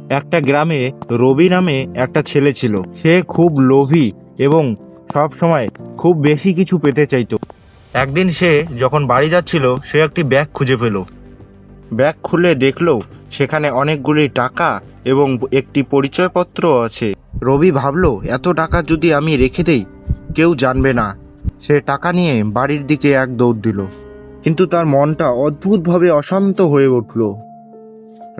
একটা গ্রামে রবি নামে একটা ছেলে ছিল। সে খুব লোভী এবং সব সময় খুব বেশি কিছু পেতে চাইতো। একদিন সে যখন বাড়ি যাচ্ছিল, সে একটি ব্যাগ খুঁজে পেল। ব্যাগ খুলে দেখলো সেখানে অনেকগুলি টাকা এবং একটি পরিচয়পত্র আছে। রবি ভাবলো, এত টাকা যদি আমি রেখে দেই কেউ জানবে না। সে টাকা নিয়ে বাড়ির দিকে এক দৌড় দিল, কিন্তু তার মনটা অদ্ভুতভাবে অশান্ত হয়ে উঠল।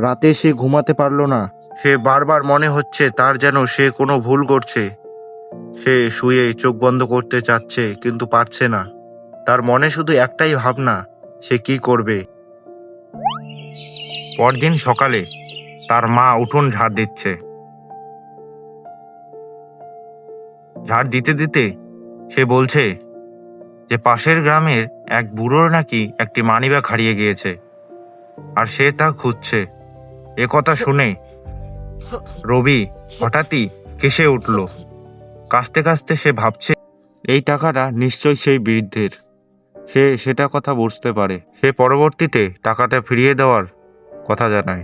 রাতে সে ঘুমাতে পারল না। সে বারবার মনে হচ্ছে তার যেন সে কোনো ভুল করছে। সে শুয়ে চোখ বন্ধ করতে চাচ্ছে কিন্তু পারছে না। তার মনে শুধু একটাই ভাবনা, সে কি করবে। পরদিন সকালে তার মা উঠোন ঝাড় দিচ্ছে। ঝাড় দিতে দিতে সে বলছে যে পাশের গ্রামের এক বুড়োর নাকি একটি মানিব্যাগ হারিয়ে গিয়েছে, আর সে তা খুঁজছে। এ কথা শুনে রবি হঠাৎই কেসে উঠল। কাঁদতে কাঁদতে সে ভাবছে, এই টাকাটা নিশ্চয়ই সেই বৃদ্ধের। সে সেটা কথা বুঝতে পারে। সে পরবর্তীতে টাকাটা ফিরিয়ে দেওয়ার কথা জানায়।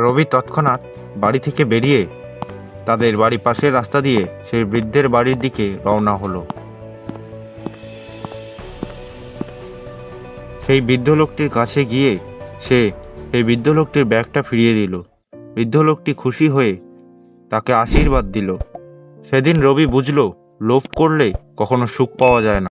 রবি তৎক্ষণাৎ বাড়ি থেকে বেরিয়ে তাদের বাড়ি পাশের রাস্তা দিয়ে সেই বৃদ্ধের বাড়ির দিকে রওনা হলো। সেই বৃদ্ধ লোকটির কাছে গিয়ে সে সেই বৃদ্ধ লোকটির ব্যাগটা ফিরিয়ে দিল। বৃদ্ধ লোকটি খুশি হয়ে তাকে আশীর্বাদ দিল। সেদিন রবি বুঝল, লোভ করলে কখনো সুখ পাওয়া যায় না।